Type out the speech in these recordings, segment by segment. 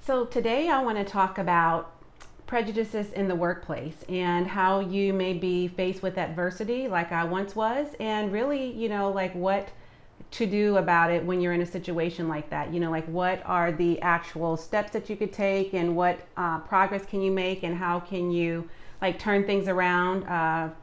So today I want to talk about prejudices in the workplace and how you may be faced with adversity like I once was, and really, like what to do about it when you're in a situation like that. Like what are the actual steps that you could take, and what progress can you make, and how can you like turn things around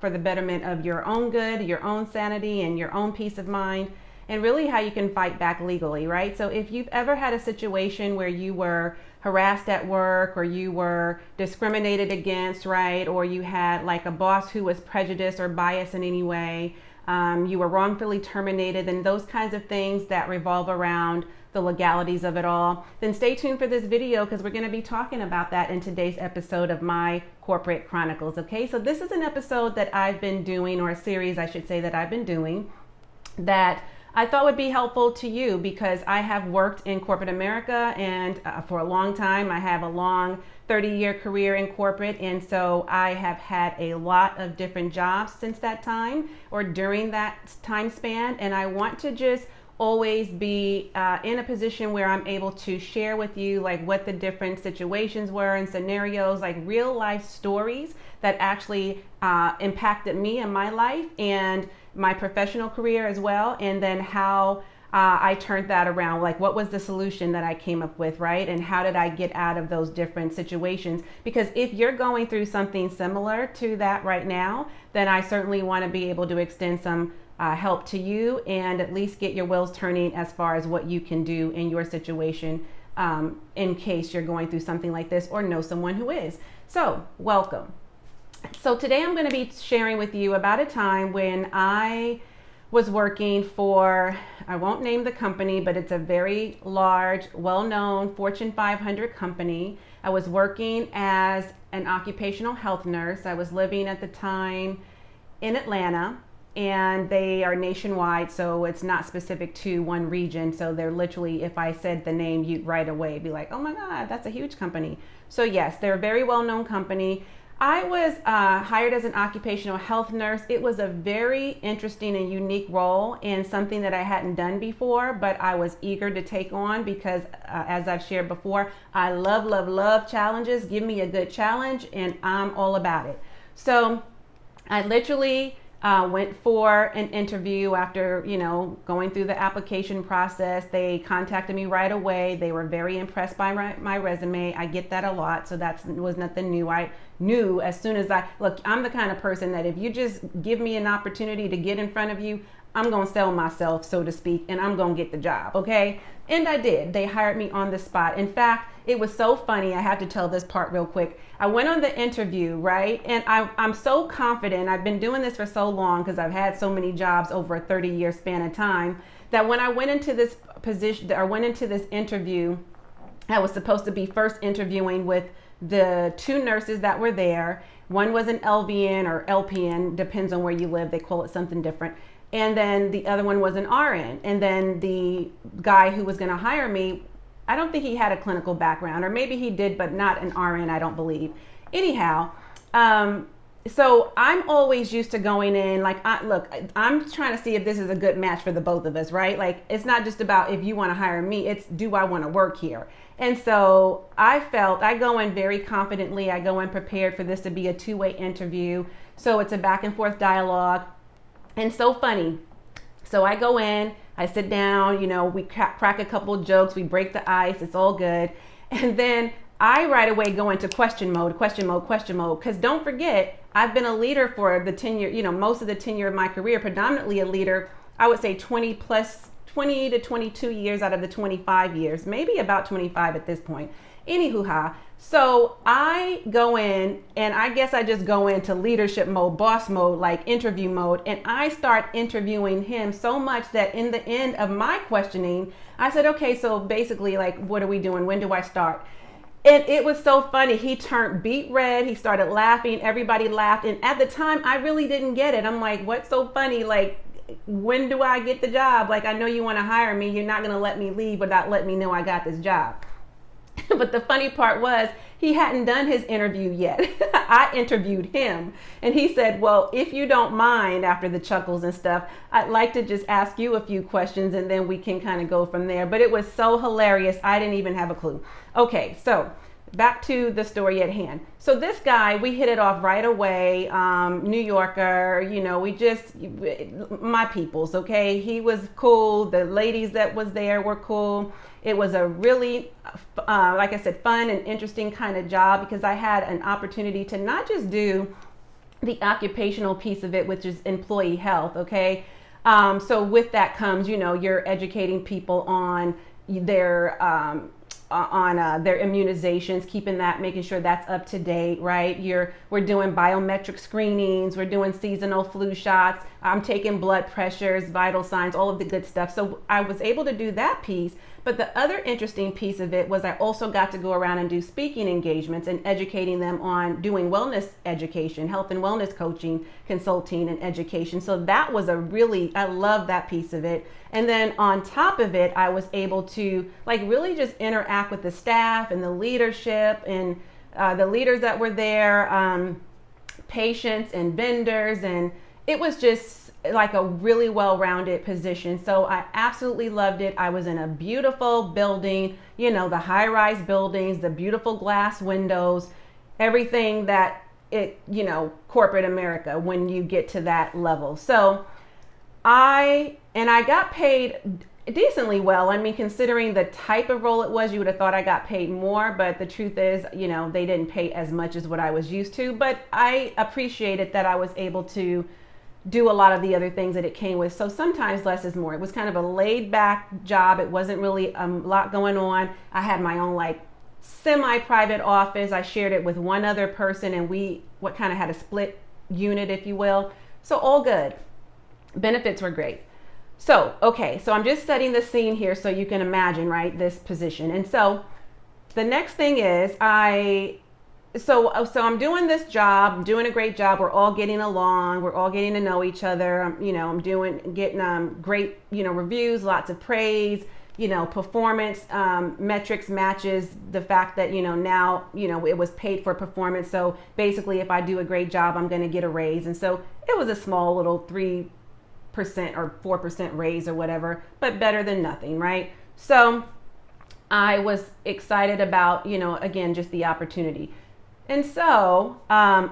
for the betterment of your own good, your own sanity, and your own peace of mind, and really how you can fight back legally, right? So if you've ever had a situation where you were harassed at work, or you were discriminated against, right? Or you had like a boss who was prejudiced or biased in any way, you were wrongfully terminated, and those kinds of things that revolve around the legalities of it all, then stay tuned for this video because we're going to be talking about that in today's episode of My Corporate Chronicles. Okay, so this is an episode that I've been doing, or a series I should say that I've been doing, that I thought would be helpful to you because I have worked in corporate America, and for a long time. I have a long 30-year career in corporate, and so I have had a lot of different jobs since that time, or during that time span, and I want to just always be in a position where I'm able to share with you like what the different situations were and scenarios, like real life stories that actually impacted me and my life and my professional career as well, and then how I turned that around. Like what was the solution that I came up with, right? And how did I get out of those different situations? Because if you're going through something similar to that right now, then I certainly want to be able to extend some help to you, and at least get your wheels turning as far as what you can do in your situation, in case you're going through something like this or know someone who is. So welcome. So today I'm going to be sharing with you about a time when I was working for, I won't name the company, but it's a very large, well-known Fortune 500 company. I was working as an occupational health nurse. I was living at the time in Atlanta, and they are nationwide, so it's not specific to one region. So they're literally, if I said the name, you'd right away be like, oh my God, that's a huge company. So yes, they're a very well-known company. I was hired as an occupational health nurse. It was a very interesting and unique role, and something that I hadn't done before, but I was eager to take on because as I've shared before, I love, love, love challenges. Give me a good challenge and I'm all about it. So I literally went for an interview after, going through the application process. They contacted me right away. They were very impressed by my resume. I get that a lot, so that was nothing new. I knew as soon as I'm the kind of person that if you just give me an opportunity to get in front of you, I'm going to sell myself, so to speak, and I'm going to get the job, okay? And I did. They hired me on the spot. In fact, it was so funny. I have to tell this part real quick. I went on the interview, right? And I'm so confident. I've been doing this for so long because I've had so many jobs over a 30-year span of time, that when I went into this position, or went into this interview, I was supposed to be first interviewing with the two nurses that were there. One was an LVN or LPN, depends on where you live. They call it something different. And then the other one was an RN. And then the guy who was going to hire me, I don't think he had a clinical background, or maybe he did, but not an RN, I don't believe. Anyhow, so I'm always used to going in like, I'm trying to see if this is a good match for the both of us, right? Like, it's not just about if you want to hire me, it's do I want to work here? And so I go in very confidently. I go in prepared for this to be a two-way interview. So it's a back and forth dialogue. And so funny. So I go in, I sit down, we crack a couple of jokes, we break the ice, it's all good. And then I right away go into question mode. Because don't forget, I've been a leader for the tenure, most of the tenure of my career, predominantly a leader, I would say 20 to 22 years out of the 25 years, maybe about 25 at this point. Anywho, so I go in, and I guess I just go into leadership mode, boss mode, like interview mode, and I start interviewing him so much that in the end of my questioning, I said, okay, so basically, like, what are we doing? When do I start? And it was so funny. He turned beet red. He started laughing. Everybody laughed. And at the time, I really didn't get it. I'm like, what's so funny? Like, when do I get the job? Like, I know you want to hire me. You're not going to let me leave without letting me know I got this job. But the funny part was, he hadn't done his interview yet. I interviewed him, and he said, well, if you don't mind, after the chuckles and stuff, I'd like to just ask you a few questions and then we can kind of go from there. But it was so hilarious, I didn't even have a clue. Okay, so back to the story at hand. So this guy, we hit it off right away. New Yorker, we just, my peoples, okay? He was cool. The ladies that was there were cool. It was a really, like I said, fun and interesting kind of job, because I had an opportunity to not just do the occupational piece of it, which is employee health, okay? So with that comes, you're educating people on their immunizations, keeping that, making sure that's up to date, right? We're doing biometric screenings, we're doing seasonal flu shots, I'm taking blood pressures, vital signs, all of the good stuff. So I was able to do that piece. But the other interesting piece of it was I also got to go around and do speaking engagements and educating them on doing wellness education, health and wellness coaching, consulting and education. So that was I love that piece of it. And then on top of it, I was able to really just interact with the staff and the leadership and the leaders that were there, patients and vendors. And it was just like a really well-rounded position. So I absolutely loved it. I was in a beautiful building, the high-rise buildings, the beautiful glass windows, everything that corporate America, when you get to that level. So I got paid decently well. I mean, considering the type of role it was, you would have thought I got paid more, but the truth is, they didn't pay as much as what I was used to, but I appreciated that I was able to do a lot of the other things that it came with. So sometimes less is more. It was kind of a laid back job. It wasn't really a lot going on. I had my own semi-private office. I shared it with one other person, and we kind of had a split unit, if you will. So all good. Benefits were great. So, okay, so I'm just setting the scene here so you can imagine, right, this position. And so the next thing is So I'm doing this job, I'm doing a great job. We're all getting along. We're all getting to know each other. I'm getting great, reviews, lots of praise, performance metrics matches the fact that, now, it was paid for performance. So basically, if I do a great job, I'm going to get a raise. And so it was a small little 3% or 4% raise or whatever, but better than nothing, right? So I was excited about, again, just the opportunity. And so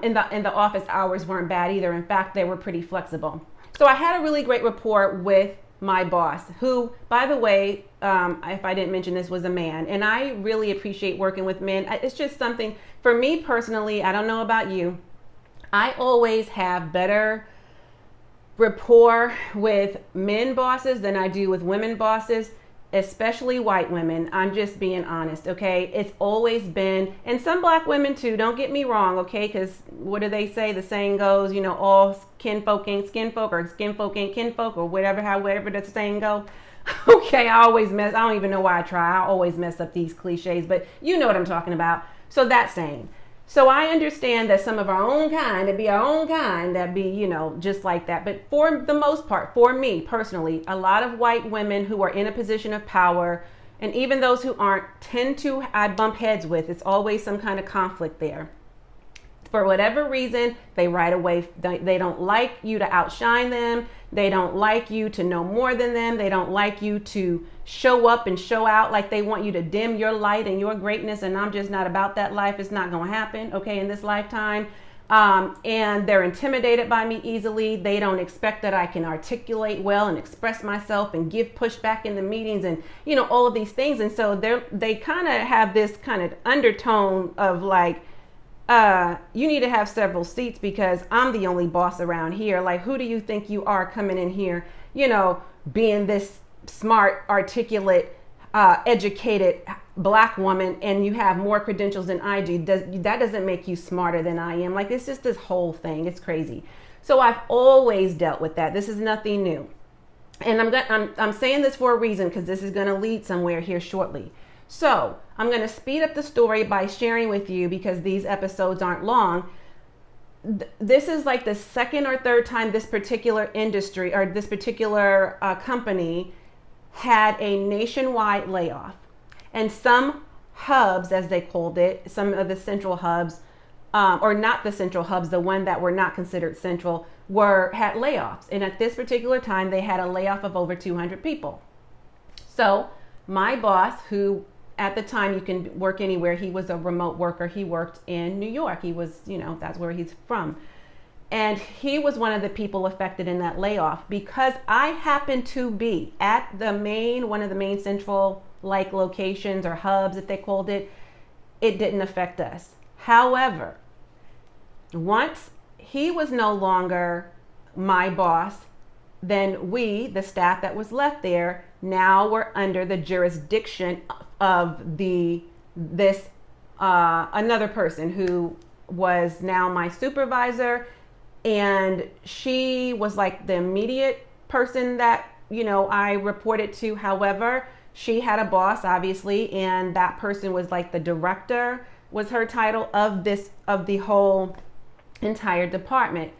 in the office hours weren't bad either. In fact, they were pretty flexible. So I had a really great rapport with my boss, who, by the way, if I didn't mention this, was a man. And I really appreciate working with men. It's just something, for me personally, I don't know about you, I always have better rapport with men bosses than I do with women bosses, especially white women. I'm just being honest, okay? It's always been, and some black women too, don't get me wrong, okay? Because what do they say? The saying goes, all kinfolk ain't skinfolk, or skinfolk ain't kinfolk, or however the saying go. Okay, I don't even know why I try. I always mess up these cliches, but you know what I'm talking about. So that saying. So I understand that some of our own kind, that be, just like that. But for the most part, for me personally, a lot of white women who are in a position of power, and even those who aren't, I bump heads with. It's always some kind of conflict there. For whatever reason, they right away, they don't like you to outshine them. They don't like you to know more than them. They don't like you to show up and show out. Like they want you to dim your light and your greatness. And I'm just not about that life. It's not going to happen, okay, in this lifetime. And they're intimidated by me easily. They don't expect that I can articulate well and express myself and give pushback in the meetings and, all of these things. And so they kind of have this kind of undertone of you need to have several seats because I'm the only boss around here. Like, who do you think you are coming in here, being this smart, articulate, educated black woman, and you have more credentials than I do? That doesn't make you smarter than I am. Like, it's just this whole thing. It's crazy. So I've always dealt with that. This is nothing new. And I'm saying this for a reason, because this is going to lead somewhere here shortly. So I'm going to speed up the story by sharing with you, because these episodes aren't long. This is like the second or third time this particular industry or this particular company had a nationwide layoff. And some hubs, as they called it, some of the central hubs, or not the central hubs, the one that were not considered central, had layoffs. And at this particular time, they had a layoff of over 200 people. So my boss, who at the time you can work anywhere, he was a remote worker. He worked in New York. He was, that's where he's from. And he was one of the people affected in that layoff because I happened to be at one of the main central locations or hubs that they called it. It didn't affect us. However, once he was no longer my boss, then we, the staff that was left there, now were under the jurisdiction of another person who was now my supervisor. And she was like the immediate person that, I reported to. However, she had a boss, obviously, and that person was like the director, was her title of the whole entire department.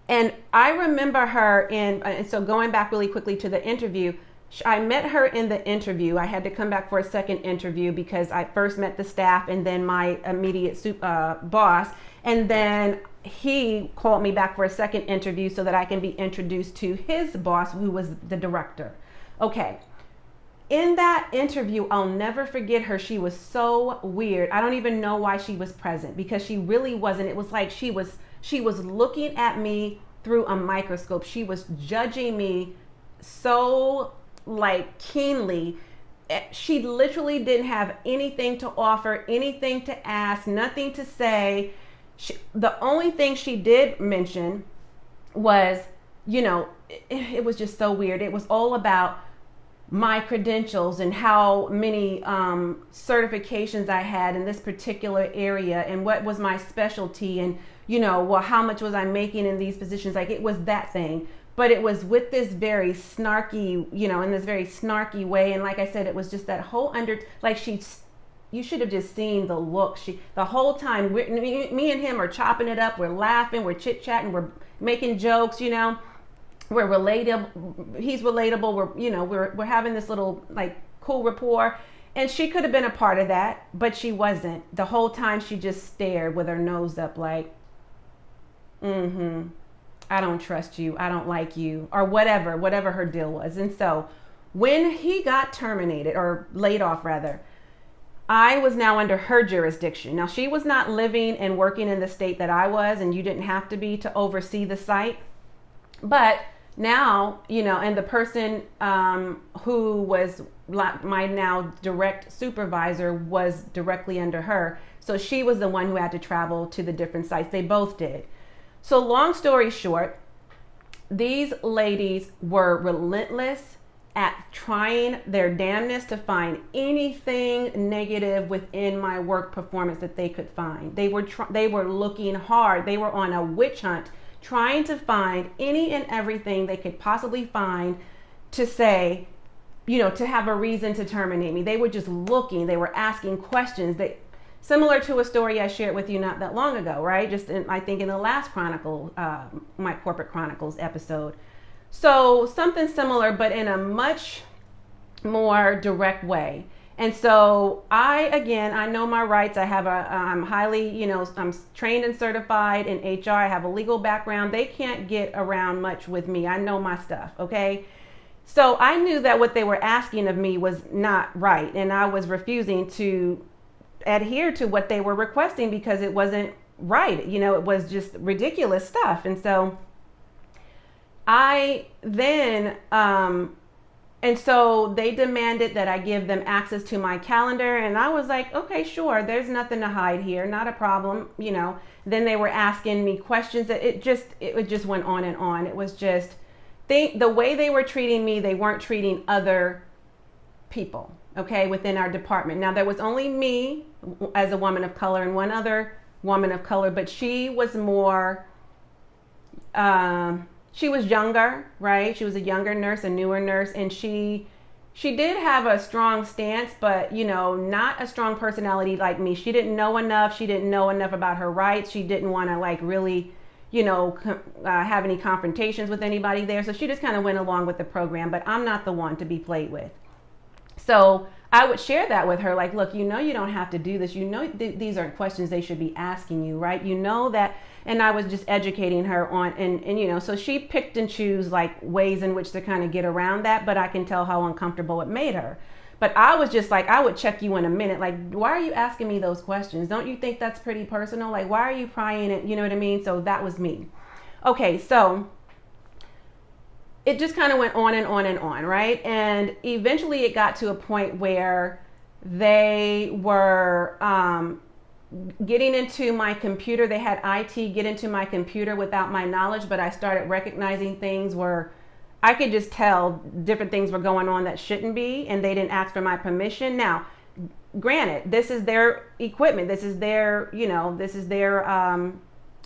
And I remember her and so going back really quickly to the interview, I met her in the interview. I had to come back for a second interview because I first met the staff and then my immediate boss. And then he called me back for a second interview so that I can be introduced to his boss, who was the director. Okay. In that interview, I'll never forget her. She was so weird. I don't even know why she was present because she really wasn't. It was like she was looking at me through a microscope. She was judging me so keenly. She literally didn't have anything to offer, anything to ask, nothing to say. The only thing she did mention was, it was just so weird. It was all about my credentials and how many certifications I had in this particular area and what was my specialty and, how much was I making in these positions? It was that thing. But it was with this very snarky, in this very snarky way. And like I said, it was just that whole you should have just seen the look. The whole time, me and him are chopping it up. We're laughing, we're chit-chatting, we're making jokes, We're relatable. He's relatable. We're having this little cool rapport. And she could have been a part of that, but she wasn't. The whole time she just stared with her nose up I don't trust you, I don't like you, or whatever her deal was. And so when he got terminated or laid off rather, I was now under her jurisdiction. Now she was not living and working in the state that I was, and you didn't have to be to oversee the site. But now, and the person who was my now direct supervisor was directly under her. So she was the one who had to travel to the different sites. They both did. So long story short, these ladies were relentless at trying their damnedest to find anything negative within my work performance that they could find. They were looking hard. They were on a witch hunt, trying to find any and everything they could possibly find to say, to have a reason to terminate me. They were just looking. They were asking questions. Similar to a story I shared with you not that long ago, right? I think in the last Chronicle, my Corporate Chronicles episode. So something similar, but in a much more direct way. And so I know my rights. I'm highly, I'm trained and certified in HR. I have a legal background. They can't get around much with me. I know my stuff. Okay. So I knew that what they were asking of me was not right. And I was refusing to adhere to what they were requesting because it wasn't right. It was just ridiculous stuff. And so and so they demanded that I give them access to my calendar. And I was like, okay, sure. There's nothing to hide here. Not a problem. Then they were asking me questions that it just went on and on. It was just the way they were treating me, they weren't treating other people, okay, within our department. Now there was only me as a woman of color and one other woman of color, but she was more, she was younger, right? She was a younger nurse, a newer nurse, and she did have a strong stance, but not a strong personality like me. She didn't know enough. She didn't know enough about her rights. She didn't want to really, have any confrontations with anybody there. So she just kind of went along with the program, but I'm not the one to be played with. So I would share that with her, like, look, you know, you don't have to do this. You know, these aren't questions they should be asking you, right? You know that. And I was just educating her on, and you know, so she picked and choose like ways in which to kind of get around that, but I can tell how uncomfortable it made her. But I was just like, I would check you in a minute. Like, why are you asking me those questions? Don't you think that's pretty personal? Like, why are you prying it? You know what I mean? So that was me. Okay, so it just kind of went on and on and on, right? And eventually it got to a point where they were getting into my computer. They had IT get into my computer without my knowledge, but I started recognizing things where I could just tell different things were going on that shouldn't be, and they didn't ask for my permission. Now, granted, this is their equipment. This is their, you know, this is their,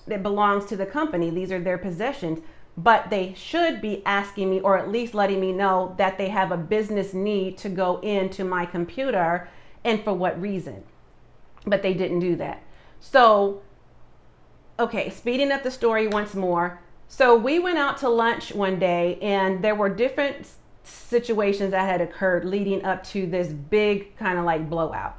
that belongs to the company. These are their possessions. But they should be asking me, or at least letting me know that they have a business need to go into my computer and for what reason. But they didn't do that. So, okay, speeding up the story once more. So we went out to lunch one day, and there were different situations that had occurred leading up to this big kind of like blowout.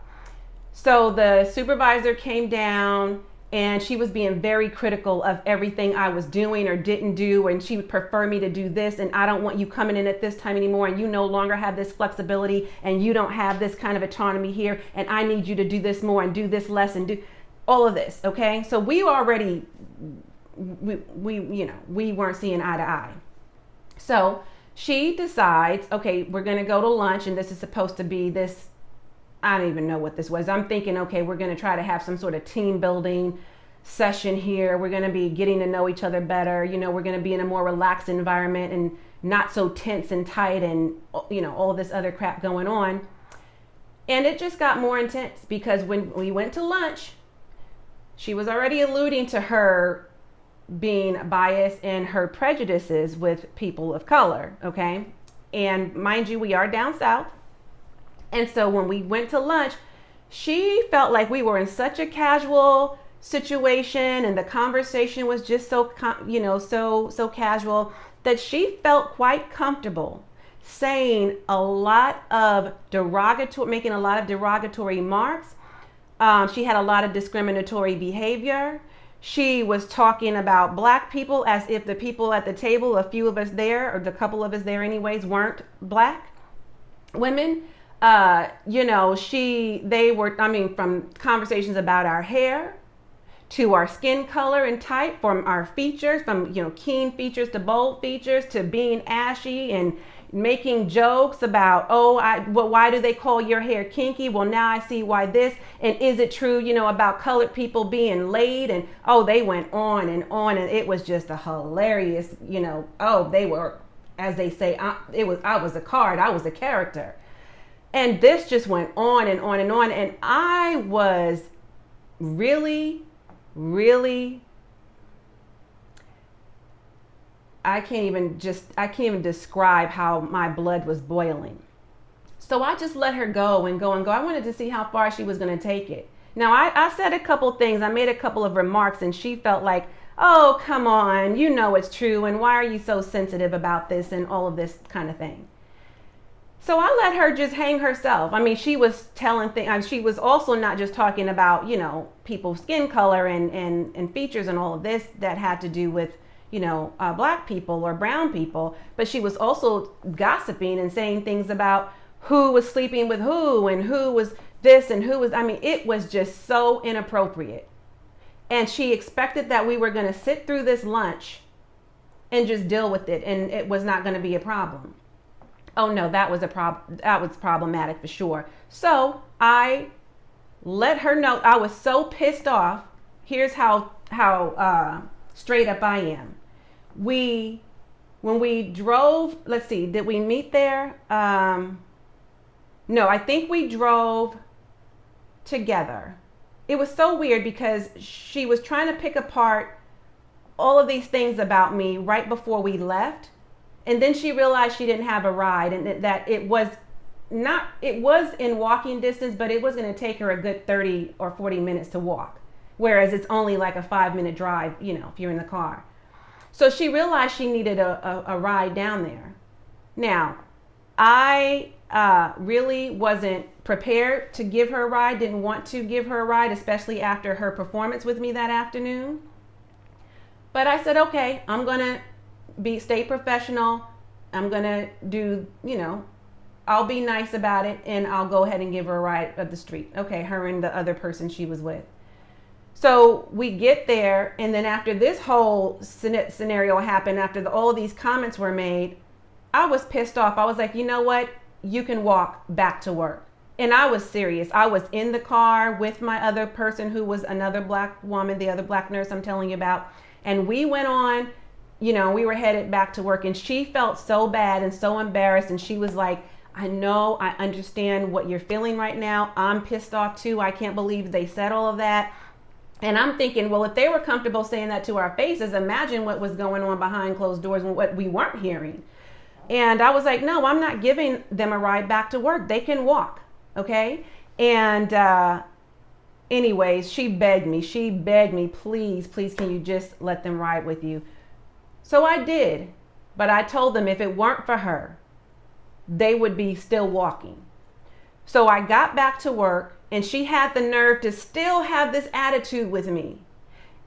So the supervisor came down, and she was being very critical of everything I was doing or didn't do. And she would prefer me to do this. And I don't want you coming in at this time anymore. And you no longer have this flexibility, and you don't have this kind of autonomy here. And I need you to do this more and do this less and do all of this. Okay. So we already, we weren't seeing eye to eye. So she decides, okay, we're going to go to lunch, and this is supposed to be this, I don't even know what this was. I'm thinking, okay, we're going to try to have some sort of team building session here. We're going to be getting to know each other better. You know, we're going to be in a more relaxed environment and not so tense and tight and, you know, all this other crap going on. And it just got more intense, because when we went to lunch, she was already alluding to her being biased and her prejudices with people of color. Okay. And mind you, we are down south. And so when we went to lunch, she felt like we were in such a casual situation, and the conversation was just so casual, that she felt quite comfortable saying a lot of making a lot of derogatory remarks. She had a lot of discriminatory behavior. She was talking about Black people as if the people at the table, a few of us there, or the couple of us there anyways, weren't Black women. From conversations about our hair to our skin color and type, from our features, from, keen features to bold features, to being ashy and making jokes about, why do they call your hair kinky? Well, now I see why this. And is it true, about colored people being laid? And, they went on. And it was just a hilarious, they were, as they say, I was a card, I was a character. And this just went on and on and on. And I was really, really, I can't even describe how my blood was boiling. So I just let her go and go and go. I wanted to see how far she was going to take it. Now, I said a couple things. I made a couple of remarks, and she felt like, oh, come on, it's true. And why are you so sensitive about this and all of this kind of thing? So I let her just hang herself. I mean, she was telling things. She was also not just talking about, people's skin color and features and all of this that had to do with, Black people or brown people. But she was also gossiping and saying things about who was sleeping with who and who was this and who was, it was just so inappropriate. And she expected that we were going to sit through this lunch and just deal with it, and it was not going to be a problem. Oh no, that was problematic for sure. So I let her know. I was so pissed off. Here's how straight up I am. When we drove, let's see, did we meet there? No, I think we drove together. It was so weird because she was trying to pick apart all of these things about me right before we left. And then she realized she didn't have a ride, and that it was in walking distance, but it was going to take her a good 30 or 40 minutes to walk. Whereas it's only like a 5-minute drive, if you're in the car. So she realized she needed a ride down there. Now, I really wasn't prepared to give her a ride, didn't want to give her a ride, especially after her performance with me that afternoon. But I said, okay, I'm going to stay professional. I'm going to do, I'll be nice about it, and I'll go ahead and give her a ride up the street. Okay, her and the other person she was with. So we get there, and then after this whole scenario happened, after all these comments were made, I was pissed off. I was like, you know what? You can walk back to work. And I was serious. I was in the car with my other person who was another black woman, the other black nurse I'm telling you about. And we went on, we were headed back to work, and she felt so bad and so embarrassed. And she was like, I know, I understand what you're feeling right now. I'm pissed off too. I can't believe they said all of that. And I'm thinking, well, if they were comfortable saying that to our faces, imagine what was going on behind closed doors and what we weren't hearing. And I was like, no, I'm not giving them a ride back to work. They can walk. Okay. And anyways, she begged me, please, can you just let them ride with you? So I did. But I told them if it weren't for her, they would be still walking. So I got back to work, and she had the nerve to still have this attitude with me.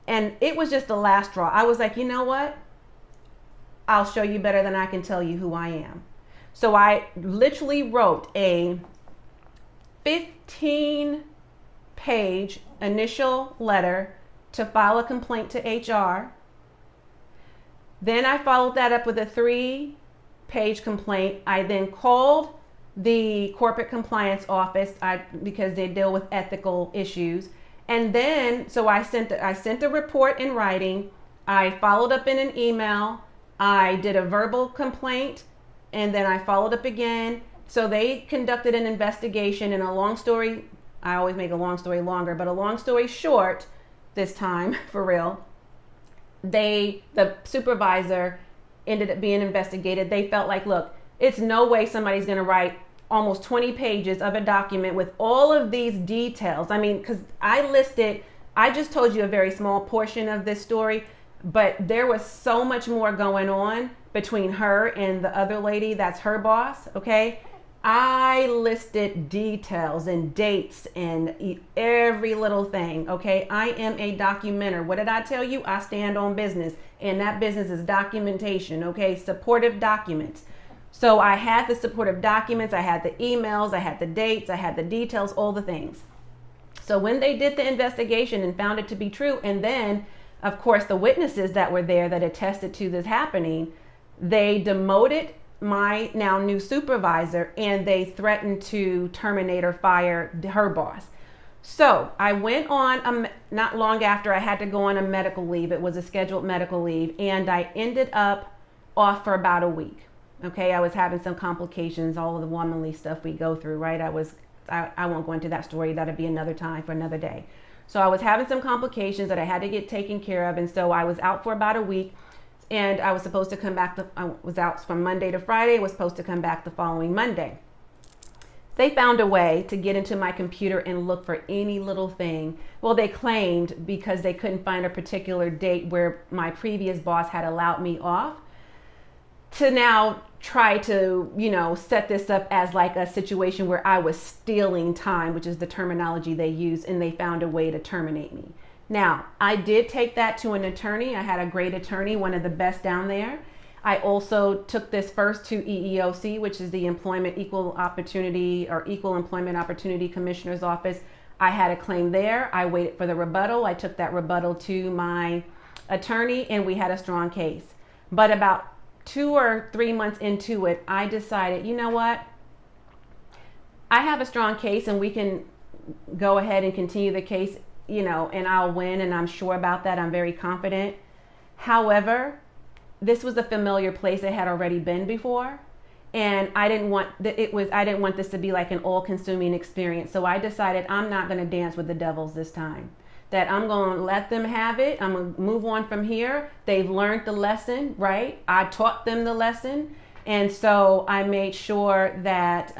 And it was just the last straw. I was like, you know what? I'll show you better than I can tell you who I am. So I literally wrote a 15-page initial letter to file a complaint to HR. Then I followed that up with a 3-page complaint. I then called the corporate compliance office because they deal with ethical issues. And then, so I sent a report in writing. I followed up in an email. I did a verbal complaint, and then I followed up again. So they conducted an investigation, and a long story, I always make a long story longer, but a long story short this time, for real, the supervisor ended up being investigated. They felt like, look, it's no way somebody's going to write almost 20 pages of a document with all of these details. I mean, because I just told you a very small portion of this story, but there was so much more going on between her and the other lady that's her boss, okay? I listed details and dates and every little thing, okay? I am a documenter. What did I tell you? I stand on business, and that business is documentation, okay? Supportive documents. So I had the supportive documents, I had the emails, I had the dates, I had the details, all the things. So when they did the investigation and found it to be true, and then, of course, the witnesses that were there that attested to this happening, they demoted my now new supervisor, and they threatened to terminate or fire her boss. So I went on, not long after, I had to go on a medical leave. It was a scheduled medical leave, and I ended up off for about a week. Okay, I was having some complications, all of the womanly stuff we go through, right? I won't go into that story. That'll be another time for another day. So I was having some complications that I had to get taken care of. And so I was out for about a week, and I was supposed to come back. I was out from Monday to Friday. I was supposed to come back the following Monday. They found a way to get into my computer and look for any little thing. Well, they claimed because they couldn't find a particular date where my previous boss had allowed me off, to now try to, set this up as like a situation where I was stealing time, which is the terminology they use, and they found a way to terminate me. Now, I did take that to an attorney. I had a great attorney, one of the best down there. I also took this first to EEOC, which is the Equal Employment Opportunity Commissioner's Office. I had a claim there. I waited for the rebuttal. I took that rebuttal to my attorney, and we had a strong case. But about 2 or 3 months into it, I decided, you know what? I have a strong case, and we can go ahead and continue the case, and I'll win, and I'm sure about that. I'm very confident. However, this was a familiar place I had already been before, and I didn't want this to be like an all-consuming experience. So I decided I'm not going to dance with the devils this time. That I'm going to let them have it. I'm going to move on from here. They've learned the lesson, right? I taught them the lesson. And so I made sure that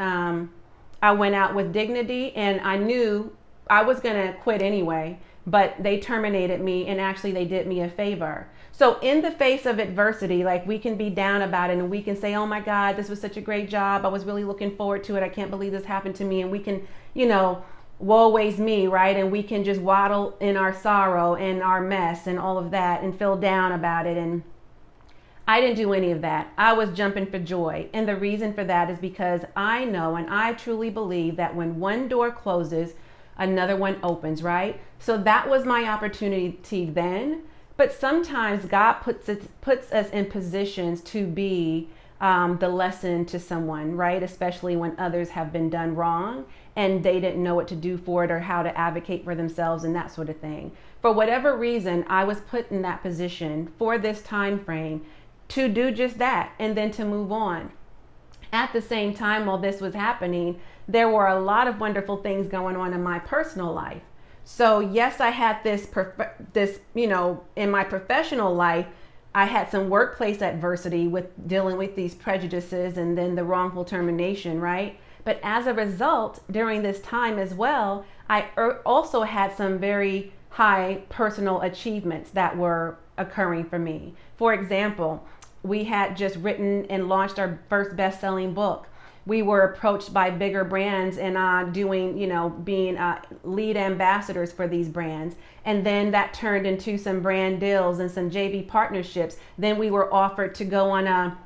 I went out with dignity, and I knew I was going to quit anyway. but they terminated me, and actually they did me a favor. So in the face of adversity, like, we can be down about it and we can say, oh my God, this was such a great job. I was really looking forward to it. I can't believe this happened to me. And we can, woe is me, right? And we can just waddle in our sorrow and our mess and all of that and feel down about it. And I didn't do any of that. I was jumping for joy. And the reason for that is because I know and I truly believe that when one door closes, another one opens, right? So that was my opportunity then. But sometimes God puts us in positions to be the lesson to someone, right? Especially when others have been done wrong and they didn't know what to do for it or how to advocate for themselves and that sort of thing. For whatever reason, I was put in that position for this time frame to do just that and then to move on. At the same time, while this was happening, there were a lot of wonderful things going on in my personal life. So yes, I had this, in my professional life, I had some workplace adversity with dealing with these prejudices and then the wrongful termination, right? But as a result, during this time as well, I also had some very high personal achievements that were occurring for me. For example, we had just written and launched our first best-selling book. We were approached by bigger brands and being lead ambassadors for these brands. And then that turned into some brand deals and some JV partnerships. Then we were offered to go on a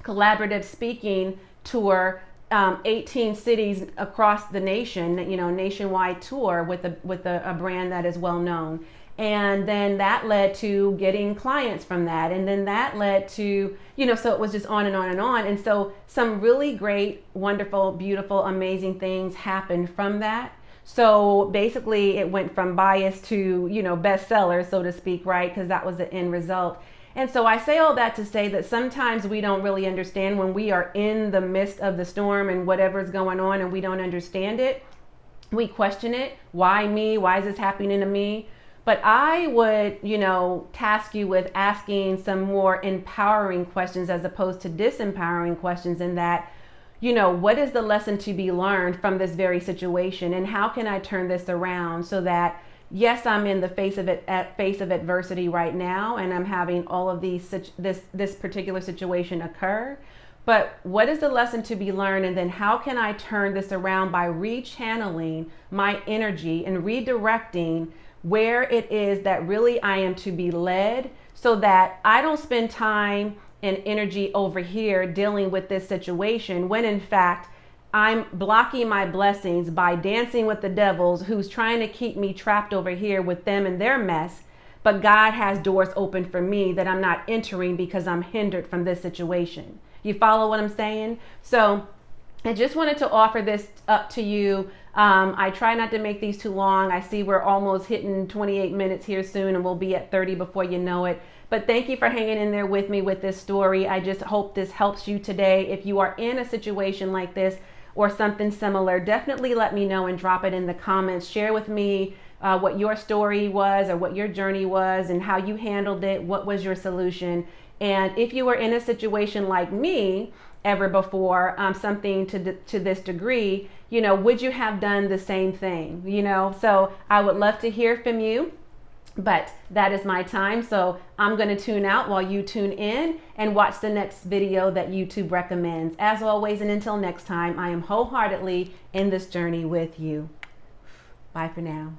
collaborative speaking tour, 18 cities across the nation, nationwide tour with a brand that is well known. And then that led to getting clients from that. And then that led to, so it was just on and on and on. And so some really great, wonderful, beautiful, amazing things happened from that. So basically it went from bias to, bestseller, so to speak, right? Because that was the end result. And so I say all that to say that sometimes we don't really understand when we are in the midst of the storm and whatever's going on and we don't understand it. We question it. Why me? Why is this happening to me? But I would, task you with asking some more empowering questions as opposed to disempowering questions, in that, what is the lesson to be learned from this very situation, and how can I turn this around so that, yes, I'm in the face of adversity right now, and I'm having all of this particular situation occur. But what is the lesson to be learned, and then how can I turn this around by rechanneling my energy and redirecting where it is that really I am to be led, so that I don't spend time and energy over here dealing with this situation when in fact I'm blocking my blessings by dancing with the devils who's trying to keep me trapped over here with them and their mess. But God has doors open for me that I'm not entering because I'm hindered from this situation. You follow what I'm saying? So I just wanted to offer this up to you. I try not to make these too long. I see we're almost hitting 28 minutes here soon, and we'll be at 30 before you know it. But thank you for hanging in there with me with this story. I just hope this helps you today. If you are in a situation like this or something similar, definitely let me know and drop it in the comments. Share with me what your story was or what your journey was and how you handled it. What was your solution? And if you were in a situation like me ever before, something to this degree, would you have done the same thing? So I would love to hear from you, but that is my time. So I'm going to tune out while you tune in and watch the next video that YouTube recommends. As always, and until next time, I am wholeheartedly in this journey with you. Bye for now.